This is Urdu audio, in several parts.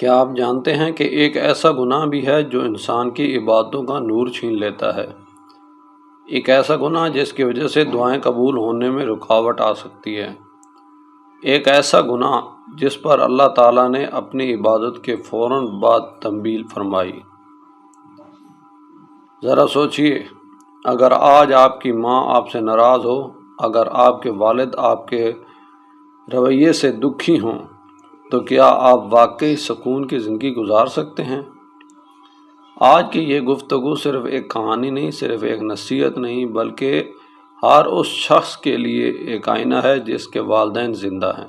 کیا آپ جانتے ہیں کہ ایک ایسا گناہ بھی ہے جو انسان کی عبادتوں کا نور چھین لیتا ہے؟ ایک ایسا گناہ جس کی وجہ سے دعائیں قبول ہونے میں رکاوٹ آ سکتی ہے۔ ایک ایسا گناہ جس پر اللہ تعالیٰ نے اپنی عبادت کے فوراً بعد تنبیہ فرمائی۔ ذرا سوچئے، اگر آج آپ کی ماں آپ سے ناراض ہو، اگر آپ کے والد آپ کے رویے سے دکھی ہوں، تو کیا آپ واقعی سکون کی زندگی گزار سکتے ہیں؟ آج کی یہ گفتگو صرف ایک کہانی نہیں، صرف ایک نصیحت نہیں، بلکہ ہر اس شخص کے لیے ایک آئینہ ہے جس کے والدین زندہ ہیں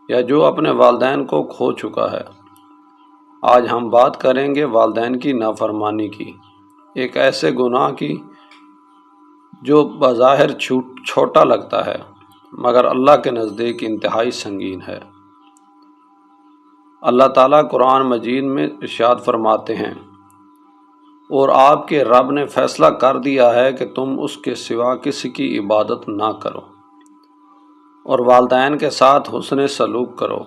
یا جو اپنے والدین کو کھو چکا ہے۔ آج ہم بات کریں گے والدین کی نافرمانی کی، ایک ایسے گناہ کی جو بظاہر چھوٹا لگتا ہے مگر اللہ کے نزدیک انتہائی سنگین ہے۔ اللہ تعالیٰ قرآن مجید میں ارشاد فرماتے ہیں، اور آپ کے رب نے فیصلہ کر دیا ہے کہ تم اس کے سوا کسی کی عبادت نہ کرو اور والدین کے ساتھ حسن سلوک کرو۔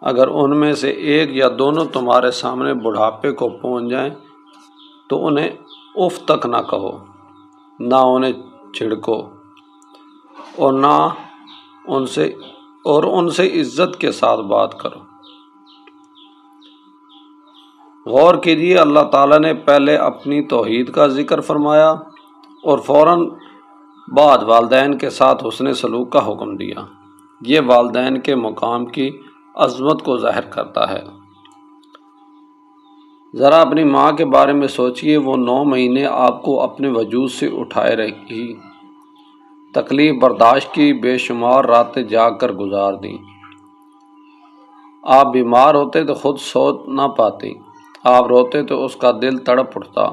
اگر ان میں سے ایک یا دونوں تمہارے سامنے بڑھاپے کو پہنچ جائیں تو انہیں اف تک نہ کہو، نہ انہیں جھڑکو اور ان سے عزت کے ساتھ بات کرو۔ غور کیجیے، اللہ تعالیٰ نے پہلے اپنی توحید کا ذکر فرمایا اور فوراً بعد والدین کے ساتھ حسن سلوک کا حکم دیا۔ یہ والدین کے مقام کی عظمت کو ظاہر کرتا ہے۔ ذرا اپنی ماں کے بارے میں سوچئے، وہ 9 مہینے آپ کو اپنے وجود سے اٹھائے رکھی، تکلیف برداشت کی، بے شمار راتیں جاگ کر گزار دیں۔ آپ بیمار ہوتے تو خود سو نہ پاتی، آپ روتے تو اس کا دل تڑپ اٹھتا،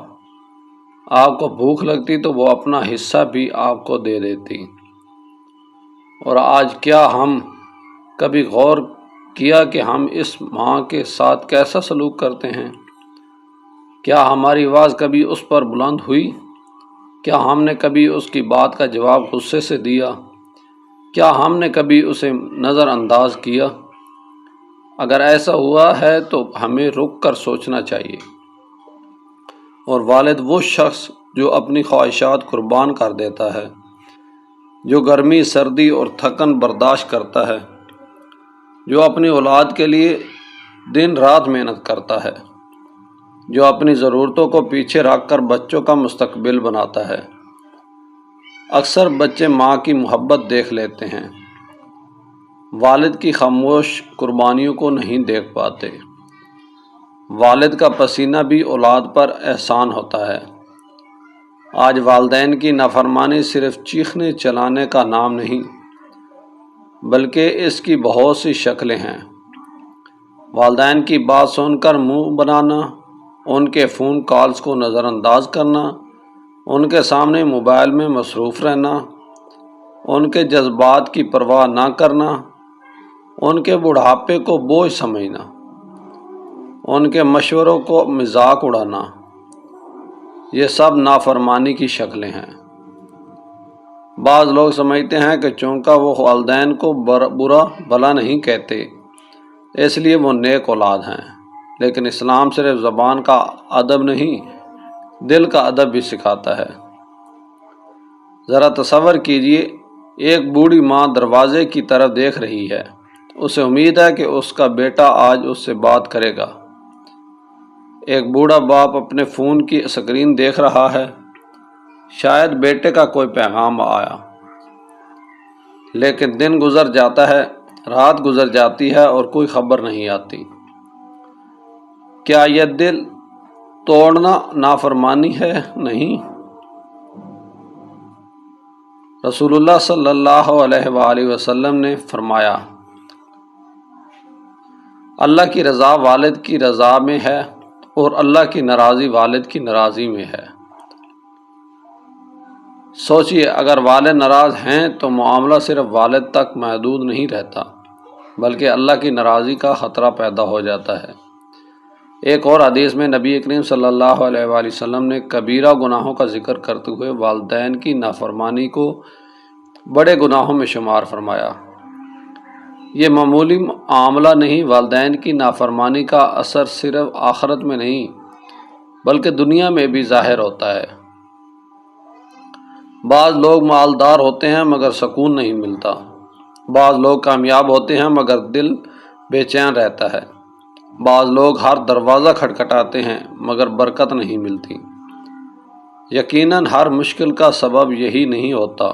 آپ کو بھوک لگتی تو وہ اپنا حصہ بھی آپ کو دے دیتی۔ اور آج کیا ہم کبھی غور کیا کہ ہم اس ماں کے ساتھ کیسا سلوک کرتے ہیں؟ کیا ہماری آواز کبھی اس پر بلند ہوئی؟ کیا ہم نے کبھی اس کی بات کا جواب غصے سے دیا؟ کیا ہم نے کبھی اسے نظر انداز کیا؟ اگر ایسا ہوا ہے تو ہمیں رک کر سوچنا چاہیے۔ اور والد وہ شخص جو اپنی خواہشات قربان کر دیتا ہے، جو گرمی، سردی اور تھکن برداشت کرتا ہے، جو اپنی اولاد کے لیے دن رات محنت کرتا ہے، جو اپنی ضرورتوں کو پیچھے رکھ کر بچوں کا مستقبل بناتا ہے۔ اکثر بچے ماں کی محبت دیکھ لیتے ہیں، والد کی خاموش قربانیوں کو نہیں دیکھ پاتے۔ والد کا پسینہ بھی اولاد پر احسان ہوتا ہے۔ آج والدین کی نافرمانی صرف چیخنے چلانے کا نام نہیں، بلکہ اس کی بہت سی شکلیں ہیں۔ والدین کی بات سن کر منہ بنانا، ان کے فون کالز کو نظر انداز کرنا، ان کے سامنے موبائل میں مصروف رہنا، ان کے جذبات کی پرواہ نہ کرنا، ان کے بڑھاپے کو بوجھ سمجھنا، ان کے مشوروں کو مذاق اڑانا، یہ سب نافرمانی کی شکلیں ہیں۔ بعض لوگ سمجھتے ہیں کہ چونکہ وہ والدین کو برا بھلا نہیں کہتے، اس لیے وہ نیک اولاد ہیں، لیکن اسلام صرف زبان کا ادب نہیں، دل کا ادب بھی سکھاتا ہے۔ ذرا تصور کیجئے، ایک بوڑھی ماں دروازے کی طرف دیکھ رہی ہے، اسے امید ہے کہ اس کا بیٹا آج اس سے بات کرے گا۔ ایک بوڑھا باپ اپنے فون کی اسکرین دیکھ رہا ہے، شاید بیٹے کا کوئی پیغام آیا، لیکن دن گزر جاتا ہے، رات گزر جاتی ہے اور کوئی خبر نہیں آتی۔ کیا یہ دل توڑنا نافرمانی ہے؟ نہیں۔ رسول اللہ صلی اللہ علیہ وآلہ وسلم نے فرمایا، اللہ کی رضا والد کی رضا میں ہے اور اللہ کی ناراضی والد کی ناراضی میں ہے۔ سوچئے، اگر والد ناراض ہیں تو معاملہ صرف والد تک محدود نہیں رہتا، بلکہ اللہ کی ناراضی کا خطرہ پیدا ہو جاتا ہے۔ ایک اور حدیث میں نبی کریم صلی اللہ علیہ وآلہ وسلم نے کبیرہ گناہوں کا ذکر کرتے ہوئے والدین کی نافرمانی کو بڑے گناہوں میں شمار فرمایا۔ یہ معمولی معاملہ نہیں، والدین کی نافرمانی کا اثر صرف آخرت میں نہیں بلکہ دنیا میں بھی ظاہر ہوتا ہے۔ بعض لوگ مالدار ہوتے ہیں مگر سکون نہیں ملتا، بعض لوگ کامیاب ہوتے ہیں مگر دل بے چین رہتا ہے، بعض لوگ ہر دروازہ کھٹکھٹاتے ہیں مگر برکت نہیں ملتی۔ یقیناً ہر مشکل کا سبب یہی نہیں ہوتا،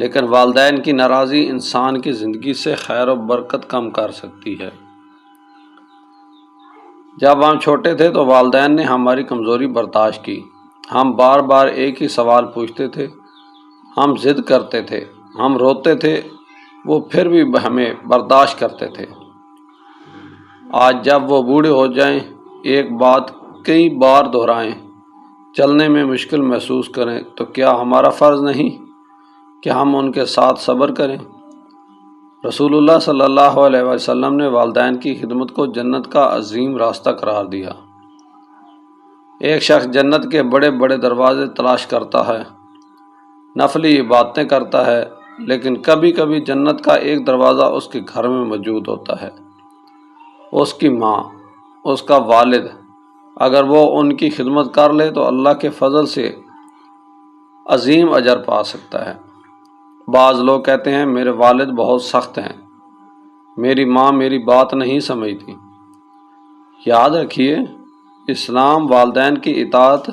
لیکن والدین کی ناراضی انسان کی زندگی سے خیر و برکت کم کر سکتی ہے۔ جب ہم چھوٹے تھے تو والدین نے ہماری کمزوری برداشت کی، ہم بار بار ایک ہی سوال پوچھتے تھے، ہم ضد کرتے تھے، ہم روتے تھے، وہ پھر بھی ہمیں برداشت کرتے تھے۔ آج جب وہ بوڑھے ہو جائیں، ایک بات کئی بار دہرائیں، چلنے میں مشکل محسوس کریں، تو کیا ہمارا فرض نہیں کہ ہم ان کے ساتھ صبر کریں؟ رسول اللہ صلی اللہ علیہ وسلم نے والدین کی خدمت کو جنت کا عظیم راستہ قرار دیا۔ ایک شخص جنت کے بڑے بڑے دروازے تلاش کرتا ہے، نفلی عبادتیں کرتا ہے، لیکن کبھی کبھی جنت کا ایک دروازہ اس کے گھر میں موجود ہوتا ہے۔ اس کی ماں، اس کا والد، اگر وہ ان کی خدمت کر لے تو اللہ کے فضل سے عظیم اجر پا سکتا ہے۔ بعض لوگ کہتے ہیں میرے والد بہت سخت ہیں، میری ماں میری بات نہیں سمجھتی۔ یاد رکھیے، اسلام والدین کی اطاعت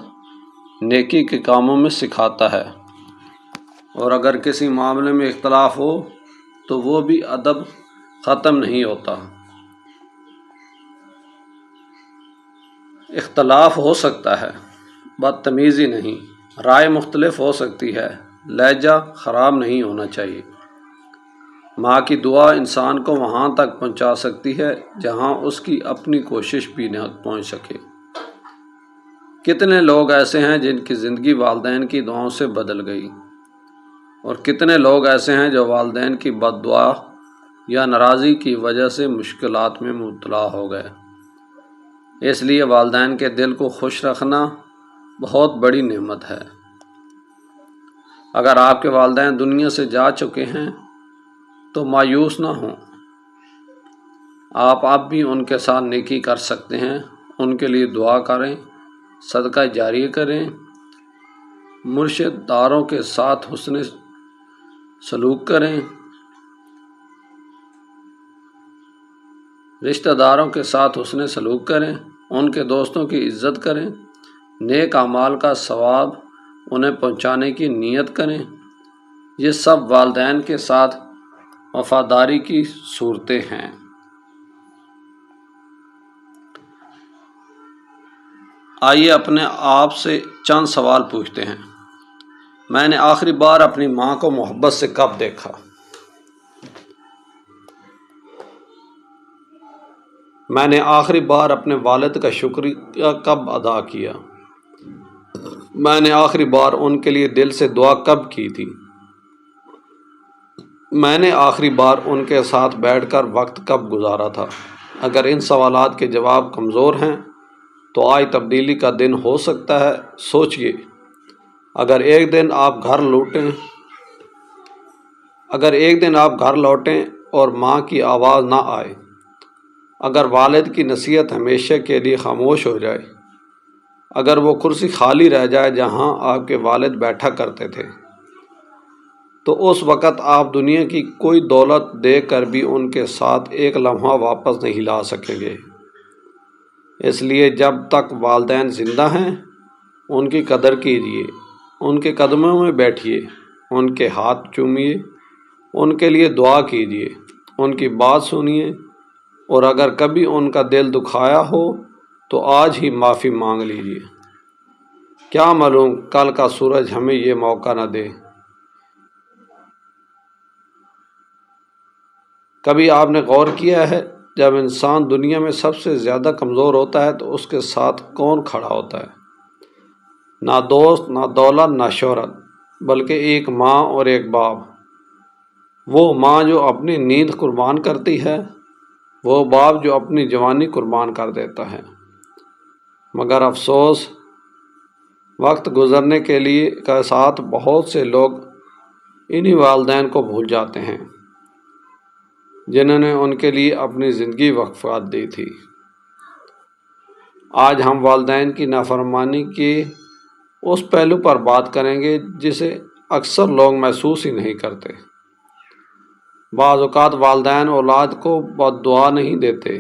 نیکی کے کاموں میں سکھاتا ہے، اور اگر کسی معاملے میں اختلاف ہو تو وہ بھی ادب ختم نہیں ہوتا۔ اختلاف ہو سکتا ہے، بدتمیزی نہیں، رائے مختلف ہو سکتی ہے، لہجہ خراب نہیں ہونا چاہیے۔ ماں کی دعا انسان کو وہاں تک پہنچا سکتی ہے جہاں اس کی اپنی کوشش بھی نہ پہنچ سکے۔ کتنے لوگ ایسے ہیں جن کی زندگی والدین کی دعاؤں سے بدل گئی، اور کتنے لوگ ایسے ہیں جو والدین کی بد دعا یا ناراضی کی وجہ سے مشکلات میں مبتلا ہو گئے۔ اس لیے والدین کے دل کو خوش رکھنا بہت بڑی نعمت ہے۔ اگر آپ کے والدین دنیا سے جا چکے ہیں تو مایوس نہ ہوں، آپ اب بھی ان کے ساتھ نیکی کر سکتے ہیں، ان کے لیے دعا کریں، صدقہ جاریہ کریں، مرشد داروں کے ساتھ حسن سلوک کریں، رشتہ داروں کے ساتھ حسن سلوک کریں، ان کے دوستوں کی عزت کریں، نیک اعمال کا ثواب انہیں پہنچانے کی نیت کریں۔ یہ سب والدین کے ساتھ وفاداری کی صورتیں ہیں۔ آئیے اپنے آپ سے چند سوال پوچھتے ہیں۔ میں نے آخری بار اپنی ماں کو محبت سے کب دیکھا؟ میں نے آخری بار اپنے والد کا شکریہ کب ادا کیا؟ میں نے آخری بار ان کے لیے دل سے دعا کب کی تھی؟ میں نے آخری بار ان کے ساتھ بیٹھ کر وقت کب گزارا تھا؟ اگر ان سوالات کے جواب کمزور ہیں تو آج تبدیلی کا دن ہو سکتا ہے۔ سوچئے، اگر ایک دن آپ گھر لوٹیں اور ماں کی آواز نہ آئے، اگر والد کی نصیحت ہمیشہ کے لیے خاموش ہو جائے، اگر وہ کرسی خالی رہ جائے جہاں آپ کے والد بیٹھا کرتے تھے، تو اس وقت آپ دنیا کی کوئی دولت دے کر بھی ان کے ساتھ ایک لمحہ واپس نہیں لا سکیں گے۔ اس لیے جب تک والدین زندہ ہیں ان کی قدر کیجیے، ان کے قدموں میں بیٹھیے، ان کے ہاتھ چومیے، ان کے لیے دعا کیجیے، ان کی بات سنیے، اور اگر کبھی ان کا دل دکھایا ہو تو آج ہی معافی مانگ لیجیے۔ کیا معلوم کل کا سورج ہمیں یہ موقع نہ دے۔ کبھی آپ نے غور کیا ہے، جب انسان دنیا میں سب سے زیادہ کمزور ہوتا ہے تو اس کے ساتھ کون کھڑا ہوتا ہے؟ نہ دوست، نہ دولت، نہ شہرت، بلکہ ایک ماں اور ایک باپ۔ وہ ماں جو اپنی نیند قربان کرتی ہے، وہ باپ جو اپنی جوانی قربان کر دیتا ہے۔ مگر افسوس، وقت گزرنے کے ساتھ بہت سے لوگ انہی والدین کو بھول جاتے ہیں۔ جنہوں نے ان کے لیے اپنی زندگی وقف دی تھی۔ آج ہم والدین کی نافرمانی کے اس پہلو پر بات کریں گے جسے اکثر لوگ محسوس ہی نہیں کرتے۔ بعض اوقات والدین اولاد کو بد دعا نہیں دیتے،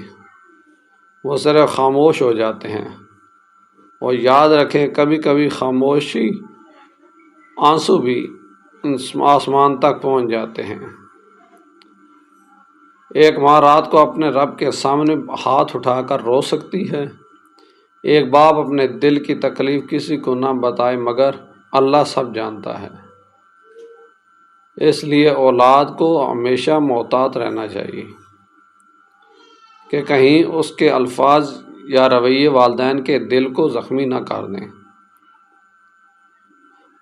وہ صرف خاموش ہو جاتے ہیں۔ اور یاد رکھیں، کبھی کبھی خاموشی آنسو بھی آسمان تک پہنچ جاتے ہیں۔ ایک ماں رات کو اپنے رب کے سامنے ہاتھ اٹھا کر رو سکتی ہے۔ ایک باپ اپنے دل کی تکلیف کسی کو نہ بتائے، مگر اللہ سب جانتا ہے۔ اس لیے اولاد کو ہمیشہ محتاط رہنا چاہیے کہ کہیں اس کے الفاظ یا رویے والدین کے دل کو زخمی نہ کر دیں۔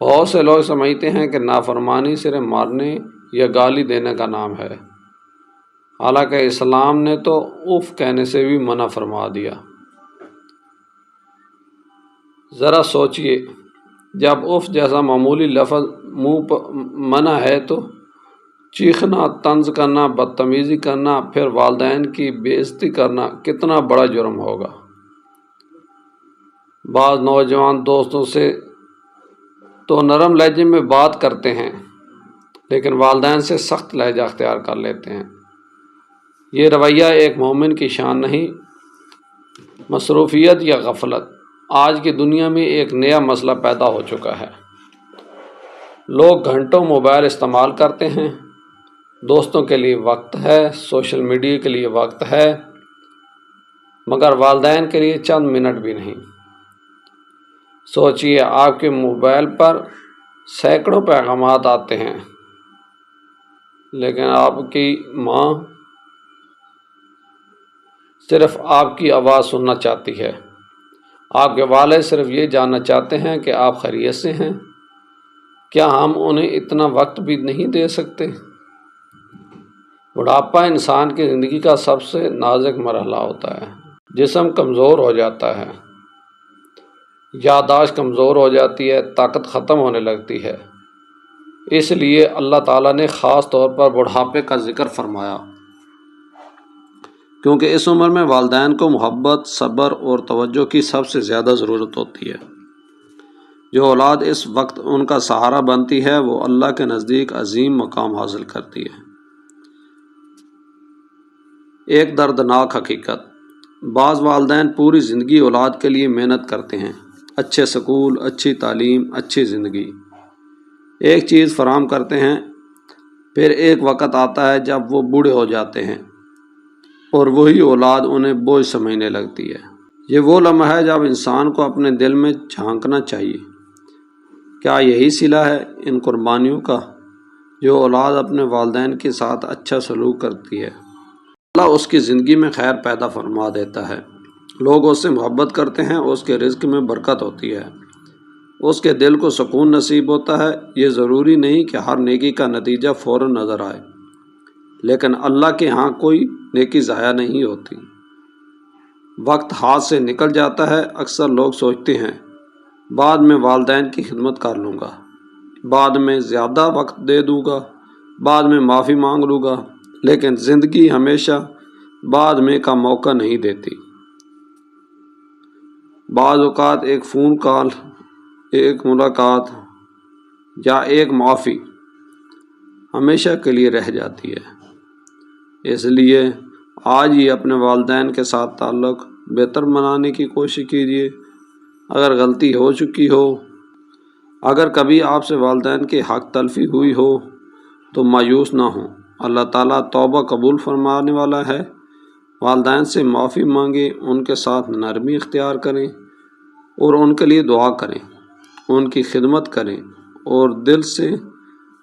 بہت سے لوگ سمجھتے ہیں کہ نافرمانی صرف مارنے یا گالی دینے کا نام ہے، حالانکہ اسلام نے تو اف کہنے سے بھی منع فرما دیا۔ ذرا سوچئے، جب اف جیسا معمولی لفظ منہ پر منع ہے تو چیخنا، طنز کرنا، بدتمیزی کرنا، پھر والدین کی بے عزتی کرنا کتنا بڑا جرم ہوگا۔ بعض نوجوان دوستوں سے تو نرم لہجے میں بات کرتے ہیں، لیکن والدین سے سخت لہجہ اختیار کر لیتے ہیں۔ یہ رویہ ایک مومن کی شان نہیں۔ مصروفیت یا غفلت آج کی دنیا میں ایک نیا مسئلہ پیدا ہو چکا ہے۔ لوگ گھنٹوں موبائل استعمال کرتے ہیں، دوستوں کے لیے وقت ہے، سوشل میڈیا کے لیے وقت ہے، مگر والدین کے لیے چند منٹ بھی نہیں۔ سوچئے، آپ کے موبائل پر سینکڑوں پیغامات آتے ہیں، لیکن آپ کی ماں صرف آپ کی آواز سننا چاہتی ہے۔ آپ کے والد صرف یہ جاننا چاہتے ہیں کہ آپ خیریت سے ہیں۔ کیا ہم انہیں اتنا وقت بھی نہیں دے سکتے؟ بڑھاپا انسان کی زندگی کا سب سے نازک مرحلہ ہوتا ہے۔ جسم کمزور ہو جاتا ہے، یادداشت کمزور ہو جاتی ہے، طاقت ختم ہونے لگتی ہے۔ اس لیے اللہ تعالیٰ نے خاص طور پر بڑھاپے کا ذکر فرمایا، کیونکہ اس عمر میں والدین کو محبت، صبر اور توجہ کی سب سے زیادہ ضرورت ہوتی ہے۔ جو اولاد اس وقت ان کا سہارا بنتی ہے، وہ اللہ کے نزدیک عظیم مقام حاصل کرتی ہے۔ ایک دردناک حقیقت، بعض والدین پوری زندگی اولاد کے لیے محنت کرتے ہیں، اچھے سکول، اچھی تعلیم، اچھی زندگی، ایک چیز فراہم کرتے ہیں، پھر ایک وقت آتا ہے جب وہ بوڑھے ہو جاتے ہیں اور وہی اولاد انہیں بوجھ سمجھنے لگتی ہے۔ یہ وہ لمحہ ہے جب انسان کو اپنے دل میں جھانکنا چاہیے، کیا یہی صلہ ہے ان قربانیوں کا جو اولاد اپنے والدین کے ساتھ اچھا سلوک کرتی ہے؟ اللہ اس کی زندگی میں خیر پیدا فرما دیتا ہے، لوگ اس سے محبت کرتے ہیں، اس کے رزق میں برکت ہوتی ہے، اس کے دل کو سکون نصیب ہوتا ہے۔ یہ ضروری نہیں کہ ہر نیکی کا نتیجہ فوراً نظر آئے، لیکن اللہ کے ہاں کوئی نیکی ضائع نہیں ہوتی۔ وقت ہاتھ سے نکل جاتا ہے۔ اکثر لوگ سوچتے ہیں بعد میں والدین کی خدمت کر لوں گا، بعد میں زیادہ وقت دے دوں گا، بعد میں معافی مانگ لوں گا، لیکن زندگی ہمیشہ بعد میں کا موقع نہیں دیتی۔ بعض اوقات ایک فون کال، ایک ملاقات یا ایک معافی ہمیشہ کے لیے رہ جاتی ہے۔ اس لیے آج ہی اپنے والدین کے ساتھ تعلق بہتر بنانے کی کوشش کیجیے۔ اگر غلطی ہو چکی ہو، اگر کبھی آپ سے والدین کے حق تلفی ہوئی ہو تو مایوس نہ ہوں، اللہ تعالیٰ توبہ قبول فرمانے والا ہے۔ والدین سے معافی مانگیں، ان کے ساتھ نرمی اختیار کریں اور ان کے لیے دعا کریں، ان کی خدمت کریں اور دل سے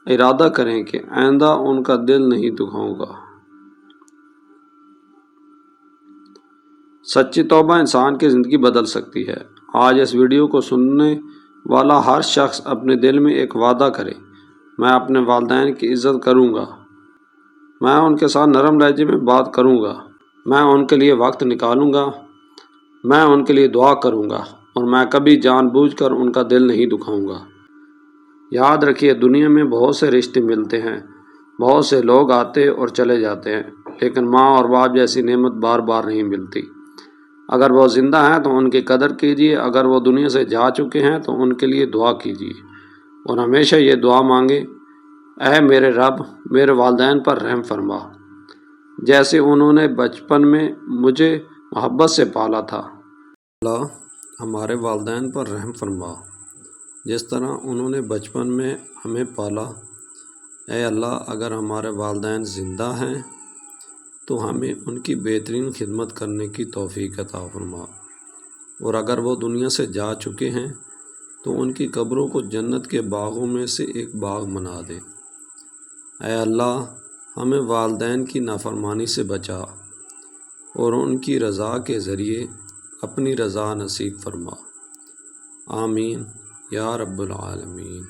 ارادہ کریں کہ آئندہ ان کا دل نہیں دکھاؤں گا۔ سچی توبہ انسان کی زندگی بدل سکتی ہے۔ آج اس ویڈیو کو سننے والا ہر شخص اپنے دل میں ایک وعدہ کرے، میں اپنے والدین کی عزت کروں گا، میں ان کے ساتھ نرم لہجے میں بات کروں گا، میں ان کے لیے وقت نکالوں گا، میں ان کے لیے دعا کروں گا اور میں کبھی جان بوجھ کر ان کا دل نہیں دکھاؤں گا۔ یاد رکھیے، دنیا میں بہت سے رشتے ملتے ہیں، بہت سے لوگ آتے اور چلے جاتے ہیں، لیکن ماں اور باپ جیسی نعمت بار بار نہیں ملتی۔ اگر وہ زندہ ہیں تو ان کی قدر کیجیے، اگر وہ دنیا سے جا چکے ہیں تو ان کے لیے دعا کیجیے، اور ہمیشہ یہ دعا مانگے، اے میرے رب، میرے والدین پر رحم فرما، جیسے انہوں نے بچپن میں مجھے محبت سے پالا تھا۔ اللہ ہمارے والدین پر رحم فرما، جس طرح انہوں نے بچپن میں ہمیں پالا۔ اے اللہ، اگر ہمارے والدین زندہ ہیں تو ہمیں ان کی بہترین خدمت کرنے کی توفیق عطا فرما، اور اگر وہ دنیا سے جا چکے ہیں تو ان کی قبروں کو جنت کے باغوں میں سے ایک باغ بنا دے۔ اے اللہ، ہمیں والدین کی نافرمانی سے بچا اور ان کی رضا کے ذریعے اپنی رضا نصیب فرما۔ آمین یا رب العالمین۔